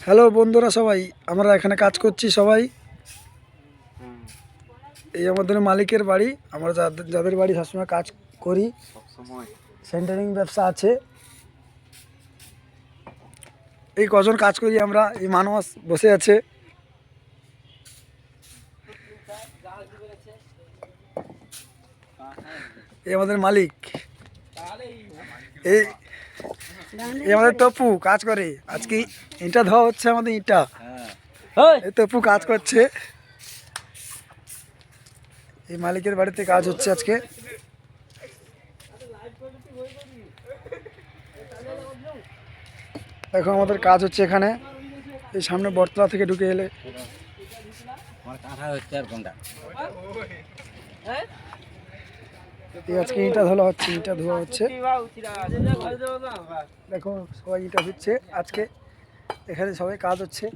Hello বন্ধুরা, সবাই আমরা এখানে কাজ করছি সবাই। এই আমাদের মালিকের বাড়ি। আমরা যাদের বাড়ি সবসময় কাজ করি, সেন্টারিং ব্যবসা আছে। এই কজন কাজ করি আমরা, এই মানুষ বসে আছে। এই আমাদের মালিক, এই আমাদের টপু কাজ করে। আজকে ইটা ধোয়া হচ্ছে, আমাদের ইটা। এই টপু কাজ করছে, এই মালিকের বাড়িতে কাজ হচ্ছে আজকে। দেখো আমাদের কাজ হচ্ছে এখানে, এই সামনে বটতলা থেকে ঢুকে এলে আজকে ইটা ধোয়া হচ্ছে, ইটা ধোয়া হচ্ছে। দেখো সবাই ইটা দিচ্ছে আজকে, এখানে সবাই কাজ হচ্ছে।